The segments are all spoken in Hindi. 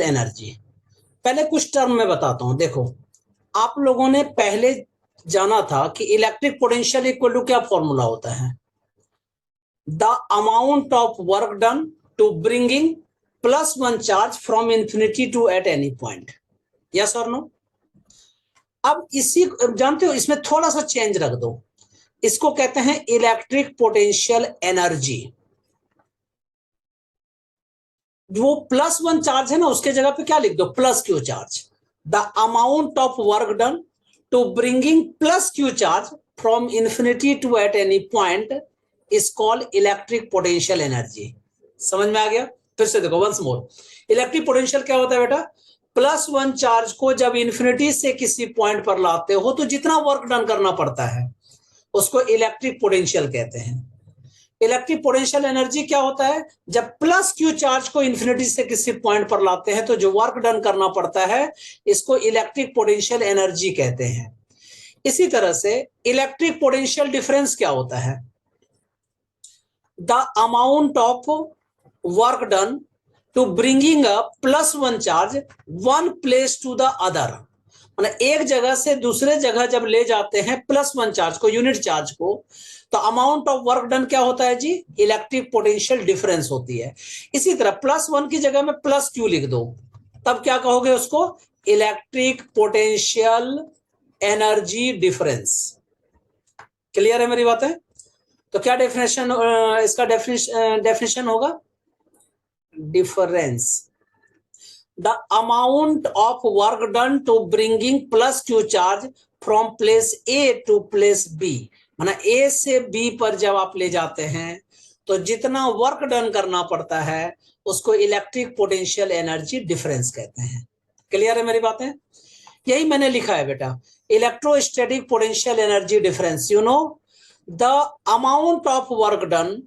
एनर्जी। पहले कुछ टर्म में बताता हूं। देखो, आप लोगों ने पहले जाना था कि इलेक्ट्रिक पोटेंशियल इक्वल टू क्या फॉर्मूला होता है, the amount of work done to bringing plus one charge from infinity to at any point. Yes और नो? अब इसी जानते हो, इसमें थोड़ा सा चेंज रख दो, इसको कहते हैं इलेक्ट्रिक पोटेंशियल एनर्जी। वो प्लस वन चार्ज है ना, उसके जगह पे क्या लिख दो, plus Q charge. The amount of work done to bringing plus Q charge from infinity to at any point is called electric potential energy. समझ में आ गया? फिर से देखो वंस मोर, इलेक्ट्रिक पोटेंशियल क्या होता है बेटा, प्लस वन चार्ज को जब इंफिनिटी से किसी पॉइंट पर लाते हो तो जितना वर्क डन करना पड़ता है उसको इलेक्ट्रिक पोटेंशियल कहते हैं। इलेक्ट्रिक पोटेंशियल एनर्जी क्या होता है, जब प्लस क्यू चार्ज को इंफिनिटी से किसी पॉइंट पर लाते हैं तो जो वर्क डन करना पड़ता है इसको इलेक्ट्रिक पोटेंशियल एनर्जी कहते हैं। इसी तरह से इलेक्ट्रिक पोटेंशियल डिफरेंस क्या होता है, the amount of work done to bringing a plus one charge one place to the other. मतलब एक जगह से दूसरे जगह जब ले जाते हैं प्लस वन चार्ज को, यूनिट चार्ज को, तो अमाउंट ऑफ वर्क डन क्या होता है जी, इलेक्ट्रिक पोटेंशियल डिफरेंस होती है। इसी तरह प्लस वन की जगह में प्लस क्यू लिख दो, तब क्या कहोगे उसको, electric potential energy difference. Clear है मेरी बात है? तो क्या डेफिनेशन, इसका डेफिनेशन होगा difference, the amount of work done to bringing plus q charge from place A to place B। माना A से B पर जब आप ले जाते हैं तो जितना वर्क डन करना पड़ता है उसको इलेक्ट्रिक पोटेंशियल एनर्जी डिफरेंस कहते हैं। क्लियर है मेरी बातें? यही मैंने लिखा है बेटा, electrostatic potential energy difference, you know the amount of work done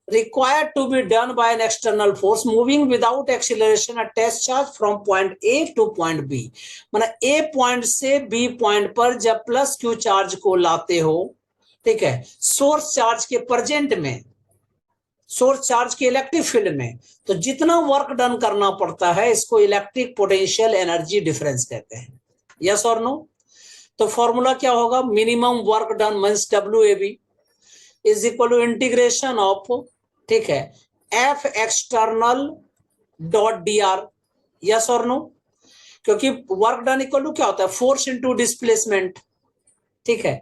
required to be done by an external force moving without acceleration attached charge from point A to point B। माना A पॉइंट से B पॉइंट पर जब प्लस क्यू चार्ज को लाते हो, ठीक है, सोर्स चार्ज के प्रेजेंट में, सोर्स चार्ज के इलेक्ट्रिक फील्ड में, तो जितना वर्क डन करना पड़ता है इसको इलेक्ट्रिक पोटेंशियल एनर्जी डिफरेंस कहते हैं। यस और नो? तो फॉर्मूला क्या होगा, minimum work done means WAB is equal to integration of, ठीक है, F external dot dr। Yes और नो? क्योंकि वर्क डन इक्वल टू क्या होता है, फोर्स इनटू डिस्प्लेसमेंट। ठीक है,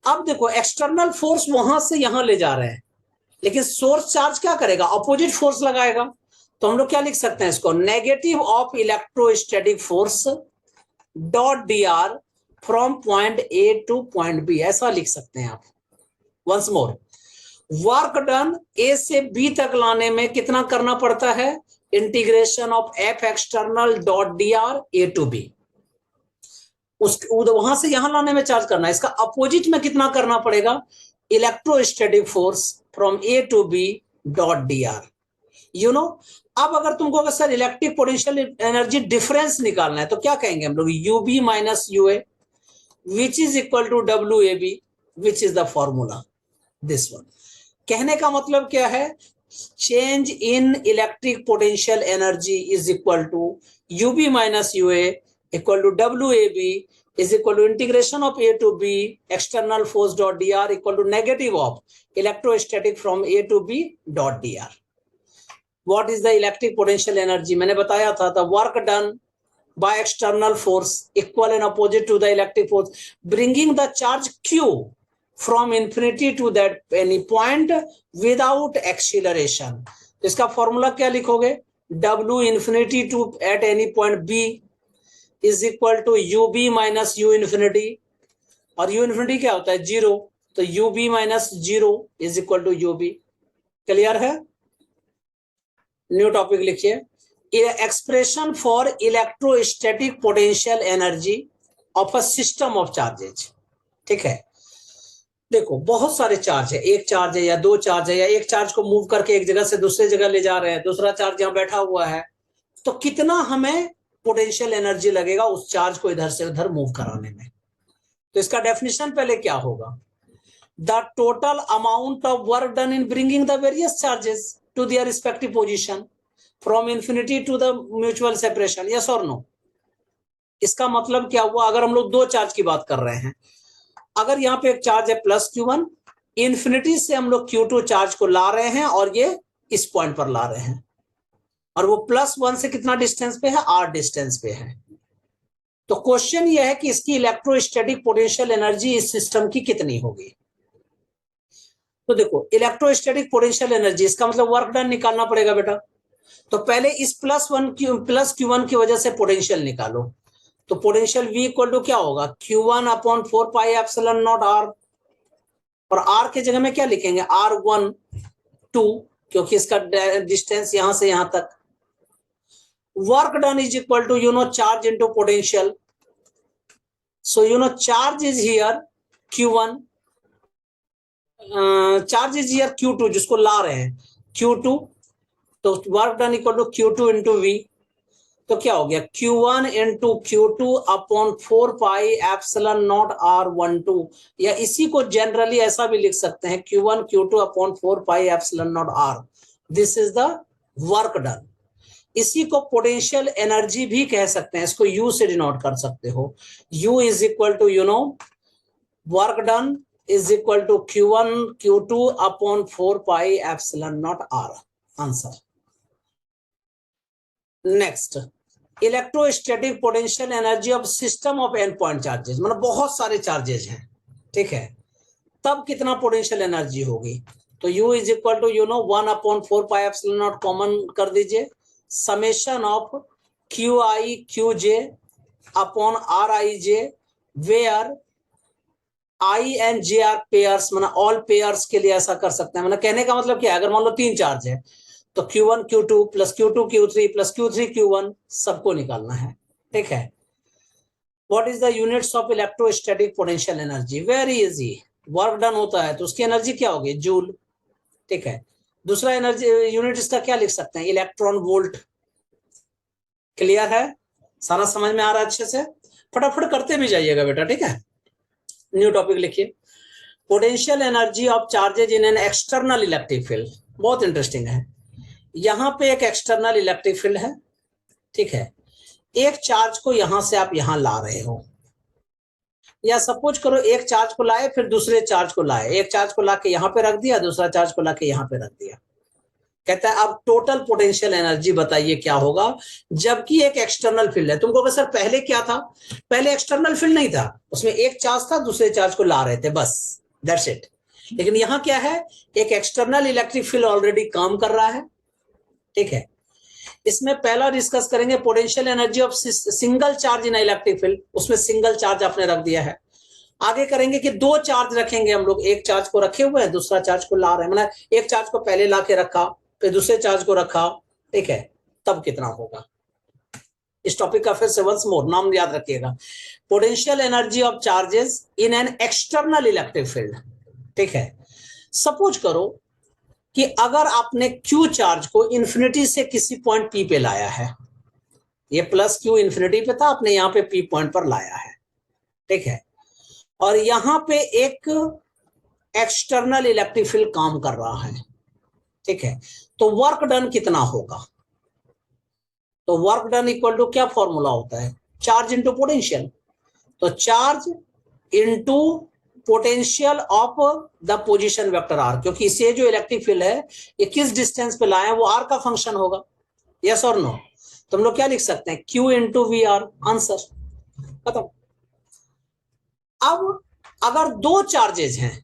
अब देखो एक्सटर्नल फोर्स वहां से यहां ले जा रहे हैं, लेकिन सोर्स चार्ज क्या करेगा, अपोजिट फोर्स लगाएगा। तो हम लोग क्या लिख सकते हैं इसको, negative of electrostatic force dot dr from point A to point B, ऐसा लिख सकते हैं आप। Once more, work done A से B तक लाने में कितना करना पड़ता है, integration of F external dot dr A to B। उस वहां से यहां लाने में चार्ज करना है, इसका अपोजिट में कितना करना पड़ेगा, electrostatic force from A to B dot dr। You know, अब अगर तुमको अगर sir electric potential energy difference निकालना है तो क्या कहेंगे हम लोग, UB minus UA which is equal to WAB which is the formula, this one. कहने का मतलब क्या है, change in electric potential energy is equal to UB minus UA equal to WAB is equal to integration of A to B external force dot dr equal to negative of electrostatic from A to B dot dr। What is the electric potential energy, मैंने बताया था, the work done by external force equal and opposite to the electric force bringing the charge Q from infinity to that any point without acceleration। तो इसका फॉर्मूला क्या लिखोगे, W infinity to at any point B is equal to UB minus U infinity, और U infinity क्या होता है, 0, तो UB minus 0 is equal to UB। Clear है? न्यू टॉपिक लिखिए, expression for electrostatic potential energy of a system of charges. ठीक है, देखो बहुत सारे चार्ज है, एक चार्ज है या दो चार्ज है, या एक चार्ज को मूव करके एक जगह से दूसरे जगह ले जा रहे हैं, दूसरा चार्ज यहाँ बैठा हुआ है, तो कितना हमें पोटेंशियल एनर्जी लगेगा उस चार्ज को इधर से उधर मूव कराने में। तो इसका डेफिनेशन पहले क्या होगा, the total amount of work done in bringing the various charges to their respective position. From infinity to the mutual separation, yes और नो। इसका मतलब क्या हुआ, अगर हम लोग दो चार्ज की बात कर रहे हैं, अगर यहाँ पे एक चार्ज है प्लस Q1, इन्फिनिटी से हम लोग Q2 चार्ज को ला रहे हैं और ये इस पॉइंट पर ला रहे हैं, और वो +1 से कितना डिस्टेंस पे है, R डिस्टेंस पे है। तो क्वेश्चन ये है कि इसकी इलेक्ट्रोस्टैटिक पोटेंशियल एनर्जी इस सिस्टम की कितनी होगी। तो देखो इलेक्ट्रोस्टैटिक पोटेंशियल एनर्जी, इसका मतलब वर्क डन निकालना पड़ेगा बेटा। तो पहले इस +Q1 की वजह से पोटेंशियल निकालो। तो पोटेंशियल V इक्वल टू क्या होगा, Q1/4πε0R, और R के जगह में क्या लिखेंगे, R12, क्योंकि इसका डिस्टेंस यहां से यहां तक। Work done is equal to charge into potential. So charge is here Q1, charge is here Q2, जिसको ला रहे हैं Q2, तो work done equal to Q2 into V। तो क्या हो गया, Q1 इंटू Q2/4πε0R12, या इसी को जनरली ऐसा भी लिख सकते हैं, Q1 Q2/4πε0R। This is the work done. इसी को पोटेंशियल एनर्जी भी कह सकते हैं, इसको U से डिनोट कर सकते हो। U is equal to work done is equal to Q1 Q2/4πε0R। Answer. Next, electrostatic potential energy of system of N point charges, मतलब बहुत सारे चार्जेस हैं, ठीक है, तब कितना पोटेंशियल एनर्जी होगी। तो U is equal to 1/4πε0 common कर दीजिए, summation of QI/QJ upon RIJ, where I and J are pairs, मतलब ऑल पेयर्स के लिए ऐसा कर सकते हैं। मतलब कहने का मतलब क्या है, अगर मान लो 3 चार्ज है तो Q1 Q2 plus Q2 Q3 plus Q3 Q1 सबको निकालना है, ठीक है। What is the units of electrostatic potential energy, very easy. Work done होता है तो उसकी एनर्जी क्या होगी, जूल, ठीक है। दूसरा एनर्जी यूनिट इसका क्या लिख सकते हैं, इलेक्ट्रॉन वोल्ट। क्लियर है, सारा समझ में आ रहा है अच्छे से, फटाफट करते भी जाइएगा बेटा, ठीक है। न्यू टॉपिक लिखिए, potential energy of charges in an external electric field. बहुत इंटरेस्टिंग है। यहां पे एक एक्सटर्नल इलेक्ट्रिक फील्ड है, ठीक है, एक चार्ज को यहां से आप यहां ला रहे हो, या सपोज करो एक चार्ज को लाए फिर दूसरे चार्ज को लाए, एक चार्ज को लाके यहां पे रख दिया, दूसरा चार्ज को लाके यहां पे रख दिया। कहता है अब टोटल पोटेंशियल एनर्जी बताइए क्या होगा, जबकि एक एक्सटर्नल फील्ड है। तुमको सर पहले क्या था, पहले एक्सटर्नल फील्ड नहीं था, उसमें एक चार्ज था, दूसरे चार्ज को ला रहे थे, बस दैट्स इट। लेकिन यहां क्या है, एक एक्सटर्नल इलेक्ट्रिक फील्ड ऑलरेडी काम कर रहा है, ठीक है। इसमें पहला डिस्कस करेंगे potential energy of single charge in electric field, उसमें सिंगल चार्ज आपने रख दिया है। आगे करेंगे कि दो चार्ज रखेंगे हम लोग, एक चार्ज को रखे हुए हैं, दूसरा चार्ज को ला रहे हैं, मतलब एक चार्ज को पहले ला के रखा फिर दूसरे चार्ज को रखा, ठीक है, तब कितना होगा। इस टॉपिक का फिर से वंस मोर नाम याद रखिएगा, potential energy of charges in an external electric field, ठीक है। सपोज करो कि अगर आपने Q चार्ज को इंफिनिटी से किसी पॉइंट P पे लाया है, ये प्लस Q इंफिनिटी पे था, आपने यहां पे P पॉइंट पर लाया है, ठीक है, और यहां पे एक एक्सटर्नल इलेक्ट्रिक फील्ड काम कर रहा है, ठीक है। तो वर्क डन कितना होगा, तो वर्क डन इक्वल टू क्या फॉर्मूला होता है, चार्ज इंटू पोटेंशियल। तो charge into potential of the position vector R, क्योंकि इसे जो इलेक्ट्रिक फील्ड है ये किस डिस्टेंस पे लाए हैं वो आर का फंक्शन होगा, यस और नो। तो हम लोग क्या लिख सकते हैं, Q into V R, answer खत्म। अब अगर दो चार्जेज हैं,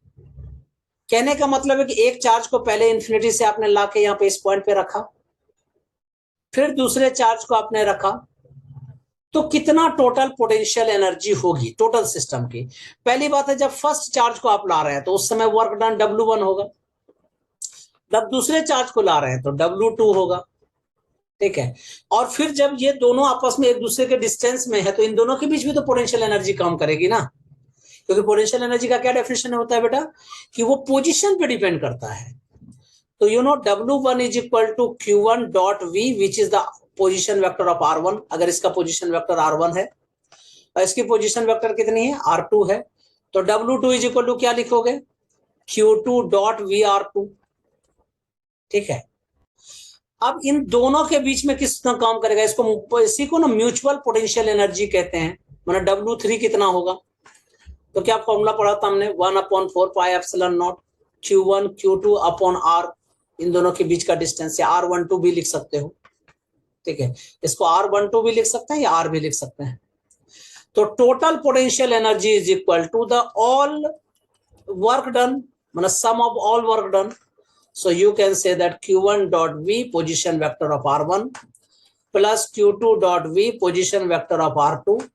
कहने का मतलब है कि एक चार्ज को पहले इंफिनिटी से आपने लाके यहां पे इस पॉइंट पे रखा, फिर दूसरे चार्ज को आपने रखा, तो कितना टोटल पोटेंशियल एनर्जी होगी टोटल सिस्टम की। पहली बात है, जब फर्स्ट चार्ज को आप ला रहे हैं तो उस समय वर्क डन W1 होगा, जब दूसरे चार्ज को ला रहे हैं तो W2 होगा, ठीक है। और फिर जब ये दोनों आपस में एक दूसरे के डिस्टेंस में है तो इन दोनों के बीच भी तो पोटेंशियल एनर्जी काम करेगी ना, क्योंकि पोटेंशियल एनर्जी का क्या डेफिनेशन होता है बेटा, कि वो पोजीशन पे डिपेंड करता है। तो W1 is equal to Q1 dot V, which is the position vector of R1। अगर इसका पोजीशन वेक्टर R1 है और इसकी पोजीशन वेक्टर कितनी है, R2 है, तो W2 इज इक्वल टू क्या लिखोगे, Q2 डॉट VR2, ठीक है। अब इन दोनों के बीच में कितना काम करेगा, इसको इसी को ना म्यूचुअल पोटेंशियल एनर्जी कहते हैं। मतलब W3 कितना होगा, तो क्या फॉर्मूला पढ़ा था हमने, 1/4πε0 Q1 Q2 अपॉन R, इन दोनों के बीच का डिस्टेंस, या R12 भी लिख सकते हो, ठीक है, इसको R12 भी लिख सकते हैं या R भी लिख सकते हैं। तो total potential energy is equal to the all work done, मतलब sum of all work done. So you can say that Q1 dot V position vector of R1 plus Q2 dot V position vector of R2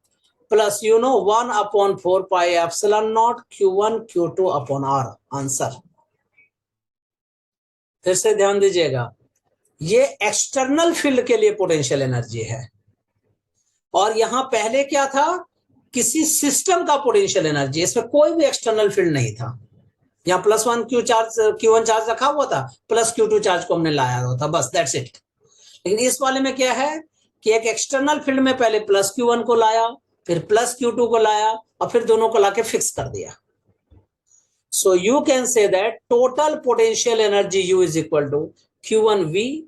plus 1/4πε0 Q1 Q2 upon R। Answer फिर से ध्यान दीजिएगा, ये एक्सटर्नल फील्ड के लिए पोटेंशियल एनर्जी है, और यहां पहले क्या था, किसी सिस्टम का पोटेंशियल एनर्जी, इसमें कोई भी एक्सटर्नल फील्ड नहीं था। यहाँ +1 Q1 चार्ज रखा हुआ था, प्लस Q2 चार्ज को हमने लाया हुआ था, बस दैट्स इट। लेकिन इस वाले में क्या है कि एक एक्सटर्नल फील्ड में पहले +Q1 को लाया, फिर +Q2 को लाया, और फिर दोनों को लाके फिक्स कर दिया। So you can say that total potential energy U is equal to Q1V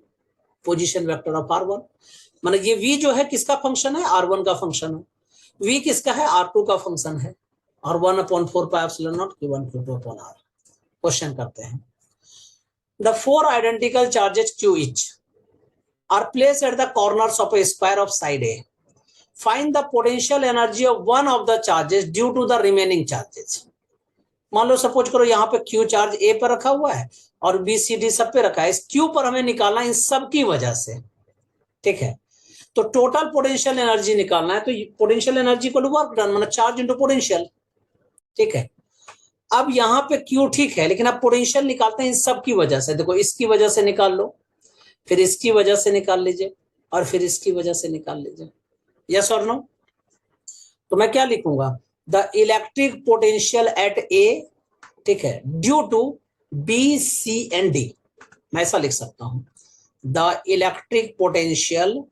position vector of R1। मतलब ये V जो है किसका फंक्शन है, R1 का फंक्शन है, V किसका है, R2 का फंक्शन है, और 1/4πε0 Q1 Q2 upon R। Question करते हैं, the 4 identical charges Q each are placed at the corners of a square of side A. Find the potential energy of one of the charges due to the remaining charges. मान लो सपोज करो यहाँ पे Q चार्ज A पर रखा हुआ है और B C D सब पे रखा है, इस Q पर हमें निकालना इन सब की वजह से, ठीक है। तो टोटल पोटेंशियल एनर्जी निकालना है, तो पोटेंशियल एनर्जी को वर्क डन, मतलब चार्ज इंटू पोटेंशियल, ठीक है। अब यहाँ पे Q ठीक है, लेकिन अब पोटेंशियल निकालते हैं इन सब की वजह से। देखो इसकी वजह से निकाल लो, फिर इसकी वजह से निकाल लीजिए, और फिर इसकी वजह से निकाल लीजिए, यस और नो। तो मैं क्या लिखूंगा, the electric potential at A, ठीक है, due to B C and D, मैं ऐसा लिख सकता हूं, the electric potential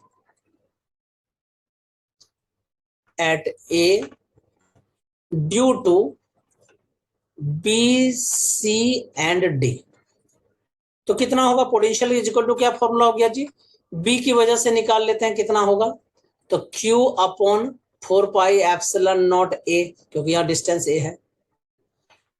at A due to B C and D. तो कितना होगा, पोटेंशियल इज इक्वल टू क्या फॉर्मूला हो गया जी, बी की वजह से निकाल लेते हैं कितना होगा, तो Q अपॉन 4πε0 A, क्योंकि यहाँ डिस्टेंस A है।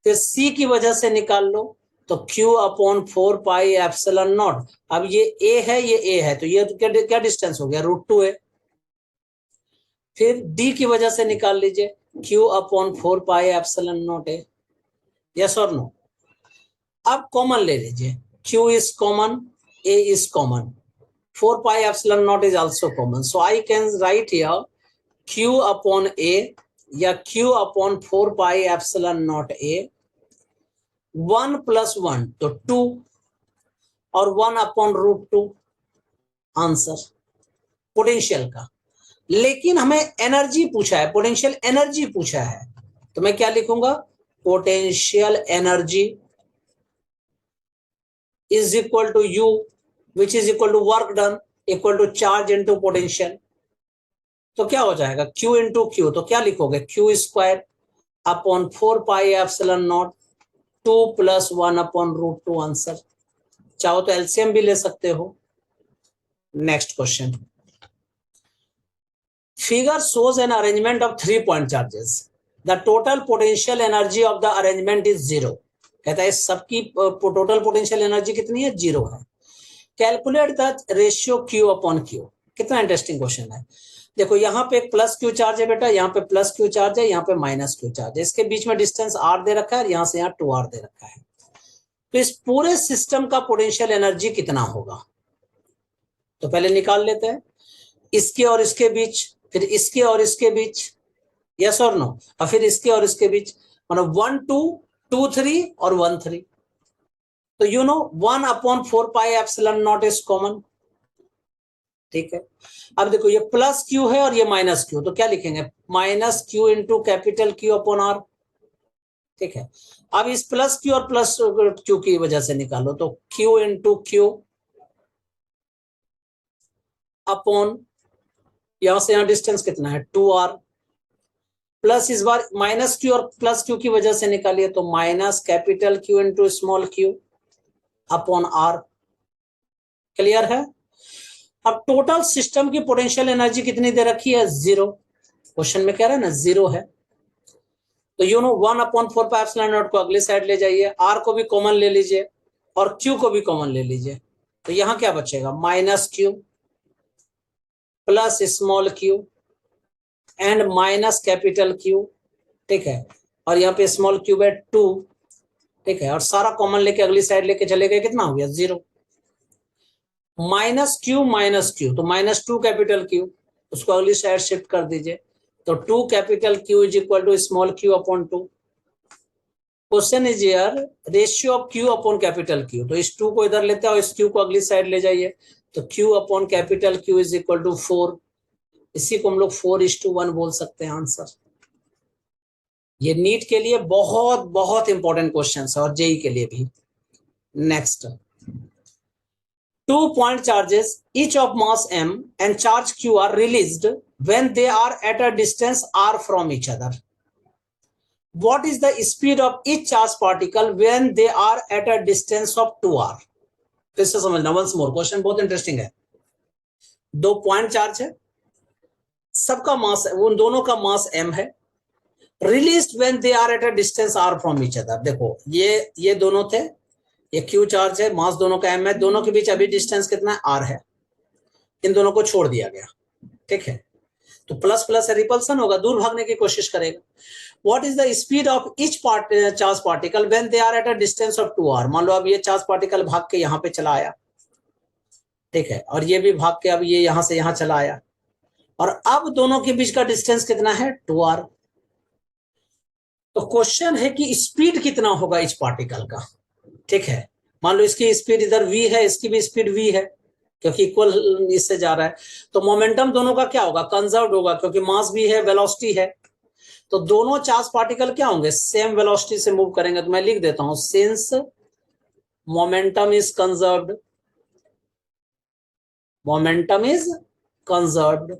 फिर C की वजह से निकाल लो, तो Q अपॉन 4πε0, अब ये A है ये A है, तो ये क्या डिस्टेंस हो गया, √2 है। फिर D की वजह से निकाल लीजिए, Q अपॉन 4πε0 A, यस और नो। अब कॉमन ले लीजिए, Q is common, A is common, 4πε0 is also common, so I can write here Q upon A या Q upon 4πε0 A, 1 + 1 तो 2, और 1 अपॉन √2, आंसर पोटेंशियल का। लेकिन हमें एनर्जी पूछा है, पोटेंशियल एनर्जी पूछा है, तो मैं क्या लिखूंगा, potential energy is equal to U, which is equal to work done equal to charge into potential। तो क्या हो जाएगा, Q into Q, तो क्या लिखोगे, Q square upon 4πε0 2 + 1 upon √2, answer. चाहो तो एलसीएम भी ले सकते हो। Next question, figure shows an arrangement of 3 point charges, the total potential energy of the arrangement is 0। कहता है सबकी टोटल पोटेंशियल एनर्जी कितनी है, 0 है। Calculate the ratio Q upon Q। कितना इंटरेस्टिंग क्वेश्चन है। देखो यहाँ पे एक +Q चार्ज है बेटा, यहाँ पे +Q चार्ज है, यहाँ पे -Q चार्ज है, इसके बीच में डिस्टेंस R दे रखा है, यहाँ से यहाँ 2R दे रखा है। तो इस पूरे सिस्टम का पोटेंशियल एनर्जी कितना होगा, तो पहले निकाल लेते हैं, इसके और इसके बीच, फिर इसके और इसके बीच, यस और नो, और फिर इसके और इसके बीच, मतलब 1 2 2 3 और 1 3। तो you know 1 upon 4πε0 is common, ठीक है। अब देखो ये +Q है और ये -Q, तो क्या लिखेंगे, -Q into capital Q upon R, ठीक है। अब इस +Q और +Q की वजह से निकालो, तो Q इंटू Q अपॉन, यहां से यहां डिस्टेंस कितना है, 2R, प्लस इस बार -Q और +Q की वजह से निकालिए, तो -Q into small q upon R। Clear है। अब टोटल सिस्टम की पोटेंशियल एनर्जी कितनी दे रखी है? 0। क्वेश्चन में कह रहा है ना 0 है, तो 1/4 को अगली साइड ले जाइए, आर को भी कॉमन ले लीजिए और क्यू को भी कॉमन ले लीजिए, तो यहां क्या बचेगा? -q plus small Q and minus capital Q, ठीक है, और यहाँ पे स्मॉल क्यूब है 2, ठीक है, और सारा कॉमन लेके अगली साइड लेके चले गए, कितना हो गया? 0। -q, तो -2 कैपिटल क्यू, उसको अगली साइड शिफ्ट कर दीजिए, तो 2 capital Q is equal to small Q upon 2। Question is here ratio of Q upon capital Q, तो इस 2 को इधर लेते हैं और इस क्यू को अगली साइड ले जाइए, तो Q upon capital Q is equal to 4। इसी को हम लोग 4:1 बोल सकते हैं आंसर। ये नीट के लिए बहुत बहुत इंपॉर्टेंट क्वेश्चन है और जेई के लिए भी। Next, 2 point charges each of mass m and charge q are released when they are at a distance r from each other. What is the speed of each charge particle when they are at a distance of 2r? फिर से समझना, once more, क्वेश्चन बहुत इंटरेस्टिंग है। 2 पॉइंट चार्ज है, सबका मास, उन दोनों का मास m है, released when they are at a distance r from each other. देखो ये दोनों थे, ये q चार्ज है, मास दोनों का m है, दोनों के बीच अभी डिस्टेंस कितना है? r है, इन दोनों को छोड़ दिया गया, ठीक है, तो प्लस प्लस रिपल्सन होगा, दूर भागने की कोशिश करेगा। What is the speed of each charge particle when they are at a distance of 2r? मान लो अब ये चार्ज पार्टिकल भाग के यहाँ पे चला आया, ठीक है, और ये भी भाग के अब ये यहां से यहां चला आया, और अब दोनों के बीच का डिस्टेंस कितना है? 2r। तो क्वेश्चन है कि स्पीड कितना होगा इस पार्टिकल का, ठीक है। मान लो इसकी स्पीड इधर v है, इसकी भी स्पीड v है, क्योंकि इक्वल इससे जा रहा है, तो मोमेंटम दोनों का क्या होगा? कंजर्व्ड होगा, क्योंकि मास भी है, वेलोसिटी है, तो दोनों चार्ज पार्टिकल क्या होंगे? सेम वेलोसिटी से मूव करेंगे। तो मैं लिख देता हूं, since momentum is conserved, momentum is conserved,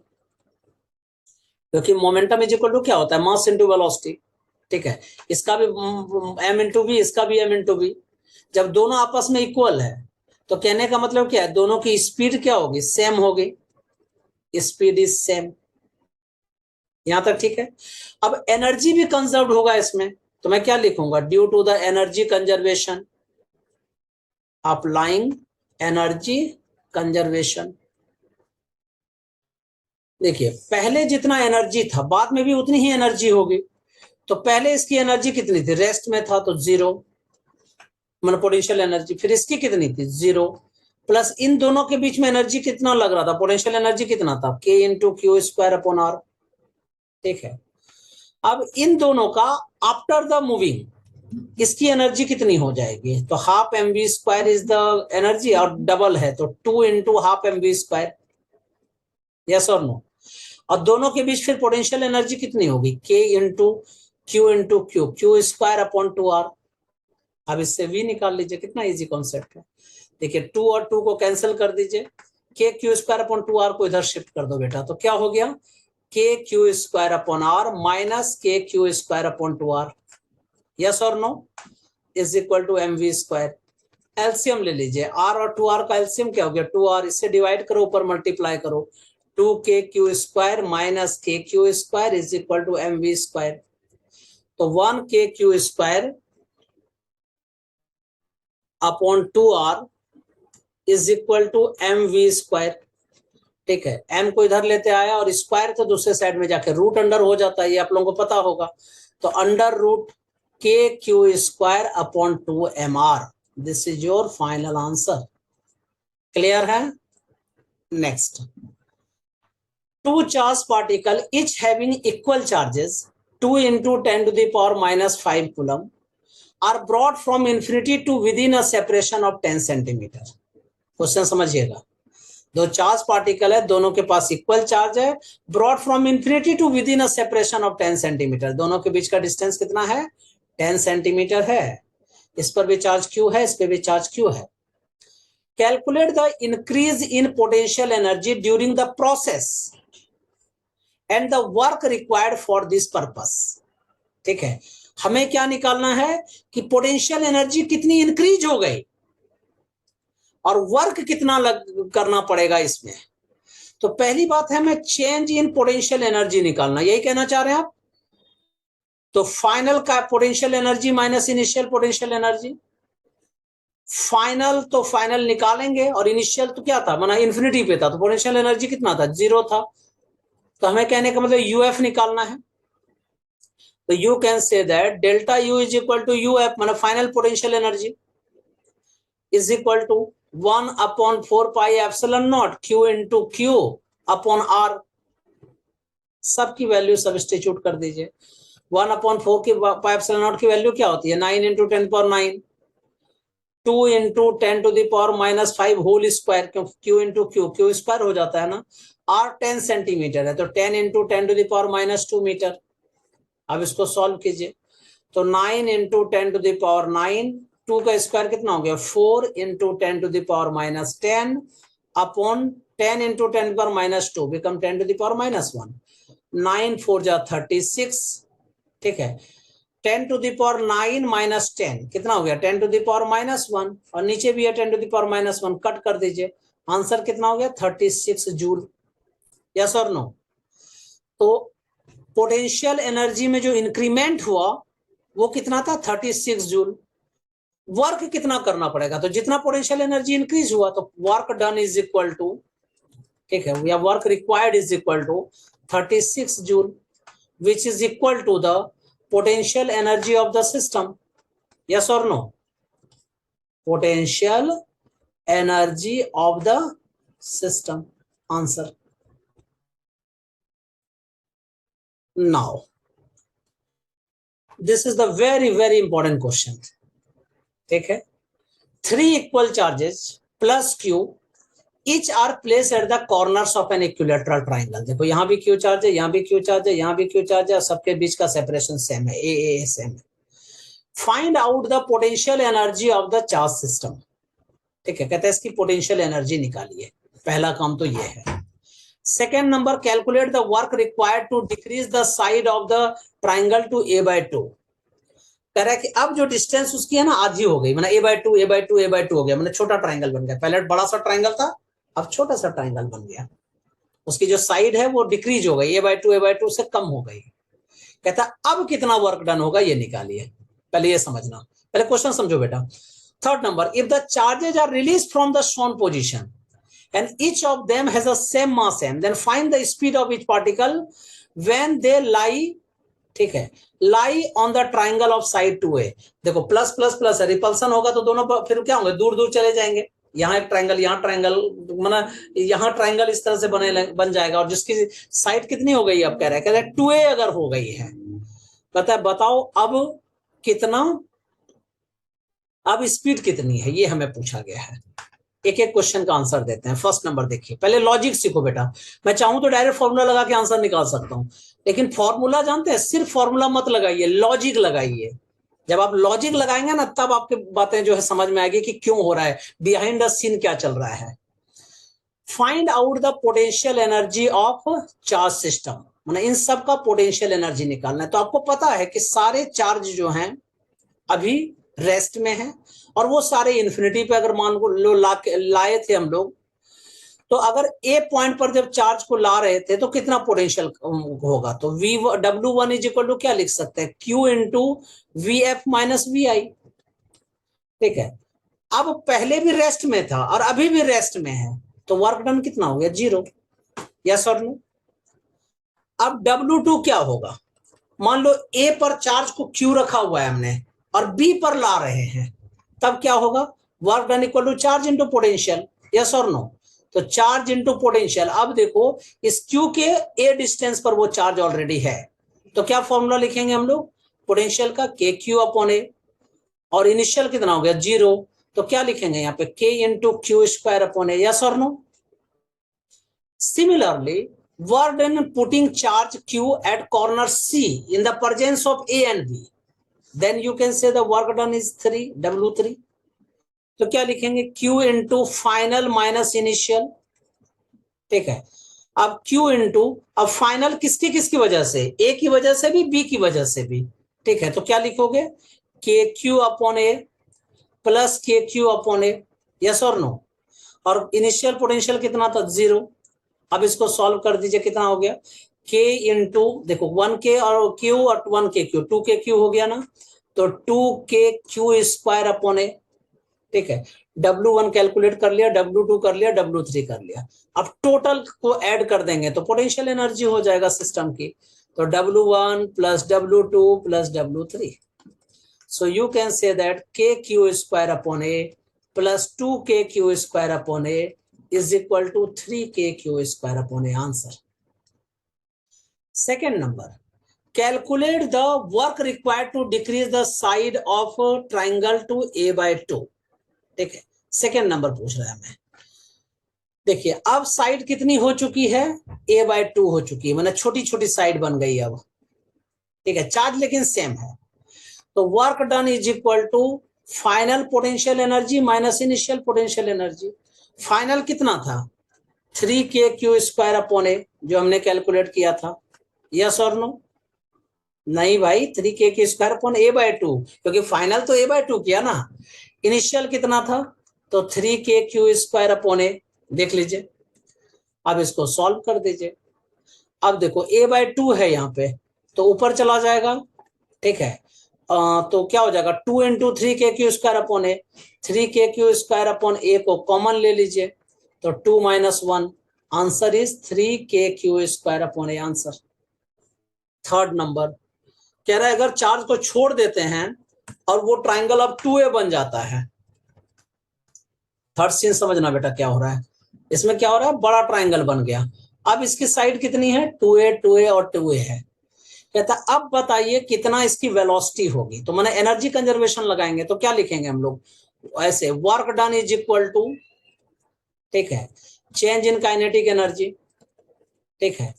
क्योंकि मोमेंटम इज इक्वल टू क्या होता है? मास इंटू वेलोसिटी, ठीक है, इसका भी m इंटू वी, इसका भी m इंटू वी। जब दोनों आपस में इक्वल है तो कहने का मतलब क्या है? दोनों की स्पीड क्या होगी? सेम होगी, स्पीड इज सेम। यहां तक ठीक है। अब एनर्जी भी कंजर्व होगा इसमें, तो मैं क्या लिखूंगा? Due to the energy conservation, applying energy conservation. देखिए पहले जितना एनर्जी था बाद में भी उतनी ही एनर्जी होगी, तो पहले इसकी एनर्जी कितनी थी? रेस्ट में था तो 0 मतलब पोटेंशियल एनर्जी, फिर इसकी कितनी थी? 0, प्लस इन दोनों के बीच में एनर्जी कितना लग रहा था? पोटेंशियल एनर्जी कितना था? k into Q square upon R, ठीक है। अब इन दोनों का आफ्टर द मूविंग इसकी एनर्जी कितनी हो जाएगी? तो half mv square is the energy, और डबल है तो 2 into half mv square, yes और नो। और दोनों के बीच फिर पोटेंशियल एनर्जी कितनी होगी? k into Q square upon 2r। अब इससे v निकाल लीजिए, कितना इजी कॉन्सेप्ट है। देखिए 2 और 2 को कैंसिल कर दीजिए, k Q square upon 2r को इधर शिफ्ट कर दो बेटा, तो क्या हो गया? k Q square upon r minus k Q square upon 2r, yes और no, is equal to mv square. LCM ले लीजिए, r और 2r का एलसीएम क्या हो गया? 2r, इससे डिवाइड करो, ऊपर मल्टीप्लाई करो, 2k Q square minus k Q square is equal to mv square. तो 1k Q square upon 2r is equal to mv square, ठीक है। m को इधर लेते आया और स्क्वायर तो दूसरे साइड में जाके रूट अंडर हो जाता है, ये आप लोगों को पता होगा, तो under root k Q square upon 2mr, this is your final answer. Clear है? Next, 2 charge particle each having equal charges 2 into 10 to the power minus 5 coulomb are brought from infinity to within a separation of 10 centimeter। Question समझिएगा, 2 चार्ज पार्टिकल है, दोनों के पास इक्वल चार्ज है, brought from infinity to within a separation of 10 centimetre. दोनों के बीच का डिस्टेंस कितना है? 10 सेंटीमीटर है। इस पर भी चार्ज क्यू है, इस पर भी चार्ज क्यू है। Calculate the increase in potential energy during the process and the work required for this purpose, ठीक है। हमें क्या निकालना है कि पोटेंशियल एनर्जी कितनी इंक्रीज हो गई और वर्क कितना करना पड़ेगा इसमें, तो पहली बात है हमें चेंज इन पोटेंशियल एनर्जी निकालना, यही कहना चाह रहे हैं आप। तो फाइनल का potential energy minus initial potential energy, final तो फाइनल निकालेंगे और इनिशियल तो क्या था, माना इन्फिनिटी पे था, तो पोटेंशियल एनर्जी कितना था, 0 था। तो हमें कहने का मतलब यूएफ निकालना है। तो you can say that delta U is equal to UF, माना final potential energy is equal to 1/4 pi epsilon naught Q into Q upon R. सबकी वैल्यू सब्स्टिट्यूट कर दीजिए। 1/4 की पाई एप्सिलॉन नॉट की वैल्यू क्या होती है, 9 into 10⁻9, 2 into 10⁻⁻5 whole square, Q into Q square हो जाता है ना। आर 10 सेंटीमीटर है तो 10 इंटू 10⁻⁻2 मीटर। अब इसको सॉल्व कीजिए। तो 9 इंटू 10⁻9, 2 का स्क्वायर कितना हो गया, 4 इंटू 10⁻10 अपॉन 10 इंटू 10⁻2 बिकम 10⁻1। 9 4 जा 36, ठीक है। 10⁻9 माइनस 10 कितना हो गया, 10⁻1, और नीचे भी है 10⁻1, कट कर दीजिए। आंसर कितना हो गया, 36 जूल। यस और नो। तो पोटेंशियल एनर्जी में जो इंक्रीमेंट हुआ वो कितना था, 36 जूल। वर्क कितना करना पड़ेगा, तो जितना पोटेंशियल एनर्जी इंक्रीज हुआ तो work done is equal to, ठीक है, या work required is equal to 36 joule, which is equal to the potential energy of the system. Yes or no? Potential energy of the system. Answer. Now, this is the very very important question. ठीक है, 3 equal charges plus q each are placed at the corners of an equilateral triangle. देखो यहाँ भी q चार्ज है, यहाँ भी q चार्ज है, यहाँ भी q चार्ज है, सबके बीच का सेपरेशन सेम है, a सेम है। Find out the potential energy of the charge system. ठीक है, कहते हैं इसकी पोटेंशियल एनर्जी निकालिए। पहला काम तो ये है। Second number, calculate the work required to decrease the side of the triangle to a/2। कह रहा है कि अब जो डिस्टेंस उसकी है ना आधी हो गई, मतलब a/2 हो गया, मतलब छोटा ट्राइंगल बन गया। पहले बड़ा सा ट्राइंगल था, अब छोटा सा ट्राइंगल बन गया। उसकी जो साइड है वो डिक्रीज हो गई, a/2 से कम हो गई। कहता अब कितना वर्क डन होगा ये निकालिए। पहले ये समझना, पहले क्वेश्चन समझो बेटा। Third number, if the charges are release from the shown position and each of them has a same mass m, then find the speed of each particle when they lie, ठीक है, lie on the triangle of side 2a। देखो प्लस प्लस प्लस है, रिपल्सन होगा तो दोनों फिर क्या होंगे, दूर दूर चले जाएंगे। यहाँ एक ट्राइंगल, यहाँ ट्राइंगल, माना यहाँ ट्राइंगल इस तरह से बन जाएगा, और जिसकी साइड कितनी हो गई, अब कह रहा है 2a अगर हो गई है, बताओ अब कितना, अब स्पीड कितनी है, ये हमें पूछा गया है। एक एक क्वेश्चन का आंसर देते हैं। फर्स्ट नंबर देखिए, पहले लॉजिक सीखो बेटा। मैं चाहूं तो डायरेक्ट फॉर्मूला लगा के आंसर निकाल सकता हूं, लेकिन फॉर्मूला जानते हैं, सिर्फ फॉर्मूला मत लगाइए, लॉजिक लगाइए। जब आप लॉजिक लगाएंगे ना तब आपकी बातें जो है समझ में आएगी कि क्यों हो रहा है, बिहाइंड द सीन क्या चल रहा है। Find out the potential energy of charge system, मतलब इन सब का पोटेंशियल एनर्जी निकालना है। तो आपको पता है कि सारे चार्ज जो हैं अभी रेस्ट में है, और वो सारे इन्फिनिटी पे अगर मान लो लाए थे हम लोग, तो अगर ए पॉइंट पर जब चार्ज को ला रहे थे तो कितना पोटेंशियल होगा, तो W1 इज इक्वल टू क्या लिख सकते हैं, Q into VF minus VI। ठीक है, अब पहले भी रेस्ट में था और अभी भी रेस्ट में है, तो वर्क डन कितना हो गया, 0। यस और नो। अब W2 क्या होगा, मान लो ए पर चार्ज को Q रखा हुआ है हमने और बी पर ला रहे हैं, तब क्या होगा, work done equal to charge into potential. Yes और नो। तो चार्ज इनटू पोटेंशियल। अब देखो इस Q के ए डिस्टेंस पर वो चार्ज ऑलरेडी है, तो क्या फॉर्मूला लिखेंगे हम लोग पोटेंशियल का, KQ अपॉन ए, और इनिशियल कितना हो गया, 0, तो क्या लिखेंगे यहाँ पे, K into Q square upon A. Yes और no. Similarly, work done putting charge Q at corner C in the presence of A and B, then you can say the work done is 3, W3। तो क्या लिखेंगे, Q into final minus initial. ठीक है, अब Q इंटू, अब फाइनल किसकी किसकी वजह से, A की वजह से भी, B की वजह से भी। ठीक है, तो क्या लिखोगे, KQ upon A plus KQ upon A। Yes और नो। और इनिशियल पोटेंशियल कितना था, 0। अब इसको सॉल्व कर दीजिए, कितना हो गया k इंटू, देखो 1k और q और 1k q, 2k q हो गया ना, तो 2k q square upon A, ठीक है। W1 कैलकुलेट कर लिया, W2 कर लिया, W3 कर लिया। अब टोटल को ऐड कर देंगे तो पोटेंशियल एनर्जी हो जाएगा सिस्टम की, तो W1 plus W2 plus W3। So you can say that kq square upon a plus 2kq square upon a is equal to 3kq square upon a. Answer. Second number, calculate the work required to decrease the side of a triangle to a by 2. ठीक है, सेकेंड नंबर पूछ रहा है मैं। देखिए अब साइड कितनी हो चुकी है, a by 2 हो चुकी है, मतलब छोटी छोटी साइड बन गई अब, ठीक है। चार्ज लेकिन सेम है, तो work done is equal to final potential energy minus initial potential energy. Final कितना था, 3kq स्क्वायर अपॉन ए, जो हमने कैलकुलेट किया था। यस और नो? नहीं भाई, 3k square upon a by 2, क्योंकि फाइनल तो a by 2 किया ना। इनिशियल कितना था, तो 3kq स्क्वायर अपॉन ए, देख लीजिए। अब इसको सॉल्व कर दीजिए। अब देखो a by 2 है यहाँ पे, तो ऊपर चला जाएगा, ठीक है। तो क्या हो जाएगा, 2 इंटू 3kq स्क्वायर अपॉन ए, 3kq स्क्वायर अपॉन ए को कॉमन ले लीजिए, तो 2 minus 1, answer is 3kq square upon A. Answer. Third number कह रहा है अगर चार्ज को छोड़ देते हैं और वो ट्राइंगल अब 2a बन जाता है। थर्ड सीन समझना बेटा क्या हो रहा है, इसमें क्या हो रहा है, बड़ा ट्राइंगल बन गया। अब इसकी साइड कितनी है, 2a 2a और 2a है। कहता अब बताइए कितना इसकी वेलोसिटी होगी, तो मैंने एनर्जी कंजर्वेशन लगाएंगे, तो क्या लिखेंगे हम लोग, ऐसे work done is equal to, ठीक है, चेंज इन काइनेटिक एनर्जी, ठीक है।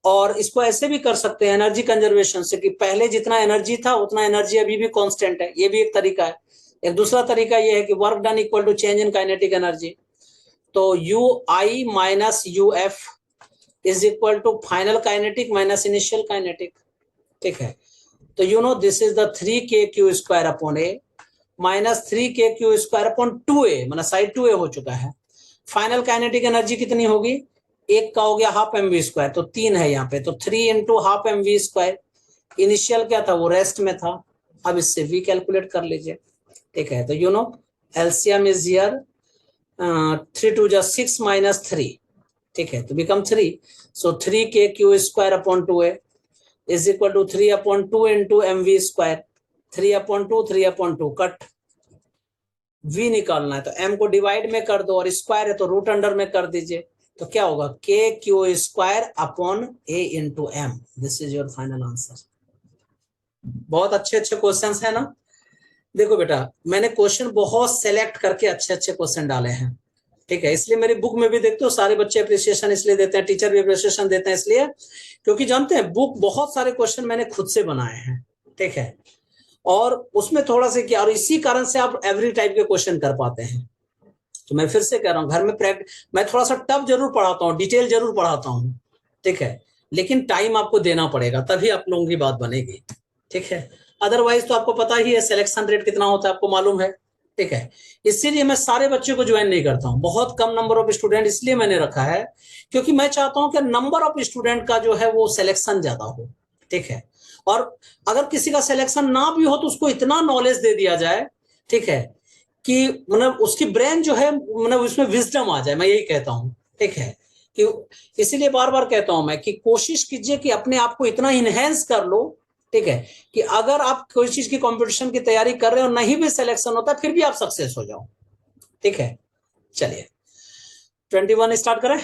और इसको ऐसे भी कर सकते हैं एनर्जी कंजर्वेशन से कि पहले जितना एनर्जी था उतना एनर्जी अभी भी कांस्टेंट है, ये भी एक तरीका है। एक दूसरा तरीका ये है कि work done equal to change in kinetic energy, तो U I minus U F is equal to final kinetic minus initial kinetic, ठीक है। तो you know this is the 3kq square upon A minus 3kq square upon 2a, मतलब साइड 2a हो चुका है। फाइनल काइनेटिक एनर्जी कितनी होगी, एक का हो गया हाफ mv स्क्वायर, तो 3 है यहाँ पे, तो 3 into half mv square. Initial क्या था, वो रेस्ट में था। अब इससे v कैलकुलेट कर लीजिए, ठीक है। तो you no LCM is here 3 2 6 minus 3, ठीक है, तो become 3। So 3kq square upon 2a is equal to 3 upon 2 into mv square, 3 upon 2 3 upon 2 cut, v निकालना है तो m को डिवाइड में कर दो और स्क्वायर है तो रूट अंडर में कर दीजिए, तो क्या होगा k q square upon a into m। This is your final answer. बहुत अच्छे अच्छे क्वेश्चंस है ना। देखो बेटा मैंने क्वेश्चन बहुत सेलेक्ट करके अच्छे अच्छे क्वेश्चन डाले हैं, ठीक है। इसलिए मेरी बुक में भी देखते हो सारे बच्चे अप्रिसिएशन इसलिए देते हैं, टीचर भी अप्रिसिएशन देते हैं, इसलिए क्योंकि जानते हैं बुक बहुत सारे क्वेश्चन मैंने खुद से बनाए हैं, ठीक है। और उसमें थोड़ा सा क्या, और इसी कारण से आप एवरी टाइप के क्वेश्चन कर पाते हैं। तो मैं फिर से कह रहा हूँ घर में मैं थोड़ा सा टफ जरूर पढ़ाता हूँ, डिटेल जरूर पढ़ाता हूँ, ठीक है, लेकिन टाइम आपको देना पड़ेगा, तभी आप लोगों की बात बनेगी, ठीक है। अदरवाइज तो आपको पता ही है सिलेक्शन रेट कितना होता है, आपको मालूम है, ठीक है। इसीलिए मैं सारे बच्चों को ज्वाइन नहीं करता हूं, बहुत कम नंबर ऑफ स्टूडेंट इसलिए मैंने रखा है क्योंकि मैं चाहता हूं कि नंबर ऑफ स्टूडेंट का जो है वो सिलेक्शन ज्यादा हो, ठीक है। और अगर किसी का सिलेक्शन ना भी हो तो उसको इतना नॉलेज दे दिया जाए, ठीक है, कि मतलब उसकी ब्रेन जो है मतलब उसमें विजडम आ जाए, मैं यही कहता हूं, ठीक है। कि इसीलिए बार बार कहता हूं मैं कि कोशिश कीजिए कि अपने आप को इतना इनहेंस कर लो, ठीक है, कि अगर आप कोई चीज की कंपटीशन की तैयारी कर रहे हो नहीं भी सिलेक्शन होता फिर भी आप सक्सेस हो जाओ, ठीक है। चलिए 21 स्टार्ट करें।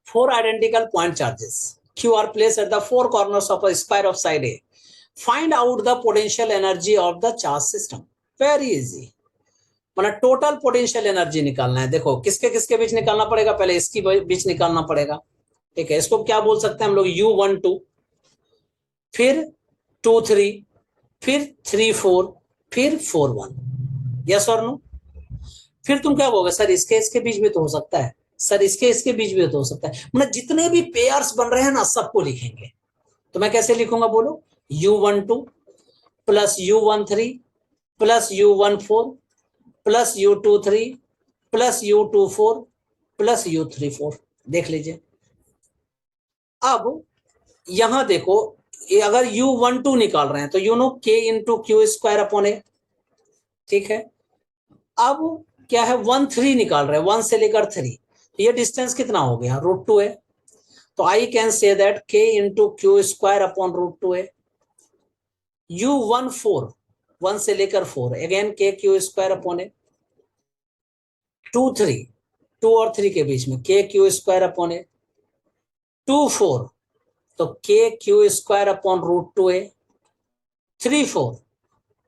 4 identical point charges q are placed at the 4 corners of a square of side a. Find out the potential energy of the charge system. Very easy, मतलब टोटल पोटेंशियल एनर्जी निकालना है। देखो किसके किसके बीच निकालना पड़ेगा, पहले इसकी बीच निकालना पड़ेगा, ठीक है। इसको क्या बोल सकते हैं हम लोग, u12, फिर 2 3, फिर 3 4, फिर 4 1। यस और नो? फिर तुम क्या बोलोगे, सर इसके बीच में तो हो सकता है, सर इसके बीच में तो हो सकता है, मतलब जितने भी पेयर्स बन रहे हैं ना सबको लिखेंगे। तो मैं कैसे लिखूंगा बोलो, u12 plus u13 plus u14 plus u23 plus u24 plus u34। देख लीजिए। अब यहां देखो, ये अगर U12 निकाल रहे हैं तो you know K into Q square upon A, ठीक है। अब क्या है, 1 3 निकाल रहे हैं, 1 से लेकर 3, ये डिस्टेंस कितना हो गया, √2 है। तो I can say that K into Q square upon √2 है। U14 1 से लेकर 4, again K Q square upon A. 2 3 2 और 3 के बीच में K Q square upon A. 2 4 तो K Q square upon √2 A. 3 4,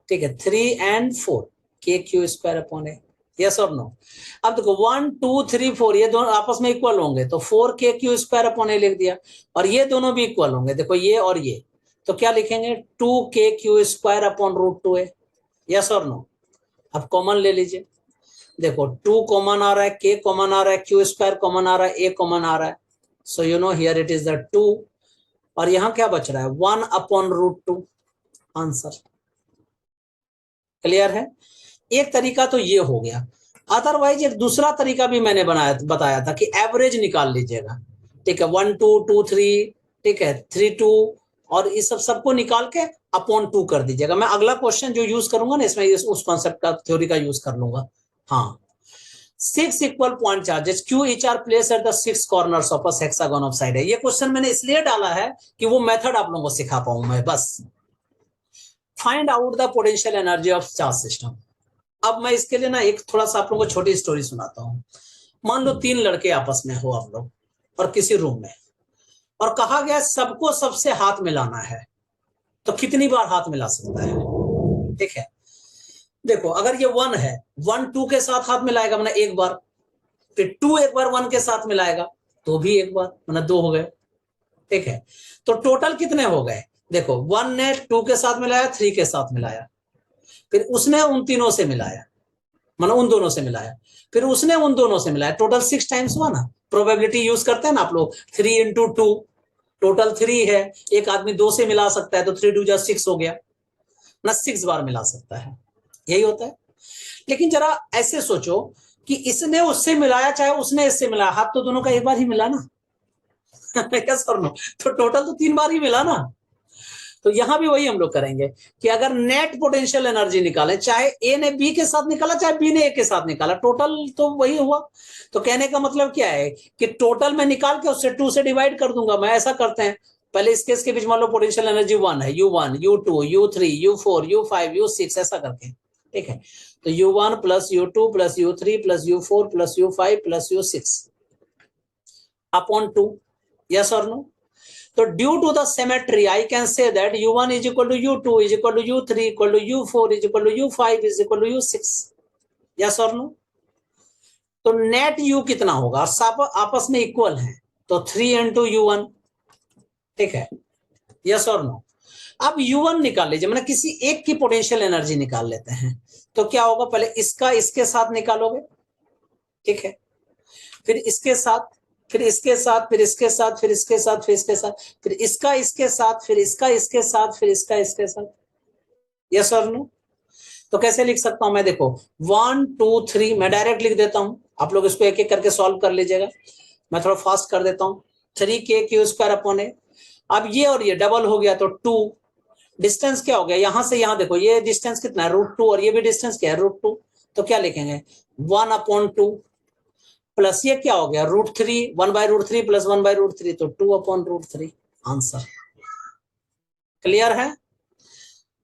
ठीक है, 3 and 4 K Q square upon A. Yes और नो? अब देखो 1 2 3 4 ये दोनों आपस में इक्वल होंगे तो 4K क्यू स्क्वायर अपॉन ए लिख दिया, और ये दोनों भी इक्वल होंगे, देखो ये और ये, तो क्या लिखेंगे, 2K क्यू स्क्वायर अपॉन √2 ए। यस और नो? अब कॉमन ले लीजिए, देखो 2 कॉमन आ रहा है, K कॉमन आ रहा है, क्यू स्क्वायर कॉमन आ रहा है, A कॉमन आ रहा है, so you know here it is the 2, और यहां क्या बच रहा है, 1 अपॉन √2, आंसर। क्लियर है? एक तरीका तो ये हो गया। अदरवाइज एक दूसरा तरीका भी मैंने बताया था कि एवरेज निकाल लीजिएगा, ठीक है, 1 2 2 3, ठीक है, 3 2, और इस सबको निकाल के अपॉन 2 कर दीजिएगा। मैं अगला क्वेश्चन जो यूज करूंगा ना इसमें उस कॉन्सेप्ट का, थ्योरी का यूज कर लूंगा। हाँ, 6 equal point charges Q each are place at the 6 corners of a hexagon of side है। ये क्वेश्चन मैंने इसलिए डाला है कि वो मेथड आप लोगों को सिखा पाऊं मैं, बस। Find out the potential energy of charge system. अब मैं इसके लिए ना एक थोड़ा सा आप लोगों को छोटी स्टोरी सुनाता हूँ। मान लो 3 लड़के आपस में हो आप लोग, और किसी रूम में, और कहा गया सबको सबसे हाथ मिलाना है, तो कितनी बार हाथ मिला सकता है, ठीक है। देखो अगर ये 1 है, 1 2 के साथ हाथ मिलाएगा मतलब एक बार, फिर 2 एक बार 1 के साथ मिलाएगा तो भी एक बार, मतलब 2 हो गए, ठीक है। तो टोटल कितने हो गए, देखो 1 ने 2 के साथ मिलाया, 3 के साथ मिलाया, फिर उसने उन तीनों से मिलाया, मतलब उन दोनों से मिलाया, फिर उसने उन दोनों से मिलाया, टोटल 6 टाइम्स हुआ ना। प्रोबेबिलिटी यूज करते हैं ना आप लोग, 3 इंटू 2, टोटल 3 है, एक आदमी 2 से मिला सकता है तो 3 2 6 हो गया ना, 6 बार मिला सकता है, यही होता है। लेकिन जरा ऐसे सोचो कि इसने उससे मिलाया चाहे उसने इससे मिलाया, हाथ तो दोनों का एक बार ही मिला ना क्या सर नो, तो टोटल तो 3 बार ही मिला ना। तो यहां भी वही हम लोग करेंगे कि अगर नेट पोटेंशियल एनर्जी निकालें, चाहे ए ने बी के साथ निकाला चाहे बी ने ए के साथ निकाला, टोटल तो वही हुआ। तो कहने का मतलब क्या है कि टोटल में निकाल के उससे 2 से डिवाइड कर दूंगा मैं। ऐसा करते हैं, पहले इस केस के बीच मान लो पोटेंशियल एनर्जी 1 है, U1 U2 U3 U4 U5 U6 ऐसा करके, ठीक है। तो U1 plus U2 plus U3 plus U4 plus U5 plus U6 upon 2, yes और no? So due to the symmetry, I can say that U1 is equal to U2 is equal to U3 equal to U4 is equal to U5 is equal to U6. Yes or no? तो नेट U कितना होगा, सब आपस में इक्वल हैं, तो 3 इंटू U1, ठीक है। यस और नो? अब U1 निकाल लीजिए, मतलब किसी एक की पोटेंशियल एनर्जी निकाल लेते हैं, तो क्या होगा, पहले इसका इसके साथ निकालोगे, ठीक है, फिर इसके साथ, फिर इसके साथ, फिर इसके साथ, फिर इसके साथ, फिर इसके साथ, फिर इसका इसके साथ, फिर इसका इसके साथ, फिर इसका इसके साथ। यस और नो? तो कैसे लिख सकता हूं मैं, देखो 1 2 3 मैं डायरेक्ट लिख देता हूं, आप लोग इसको एक एक करके सॉल्व कर लीजिएगा, मैं थोड़ा फास्ट कर देता हूं। 3K क्यू स्क्वायर अपॉन ए, अब ये और ये डबल हो गया तो 2, डिस्टेंस क्या हो गया, यहां से यहां देखो ये डिस्टेंस कितना है, √2, और ये भी डिस्टेंस क्या है, √2, तो क्या लिखेंगे 1 अपॉन 2 प्लस ये क्या हो गया, √3, 1/√3 प्लस 1/√3, तो 2 अपॉन √3, आंसर। क्लियर है?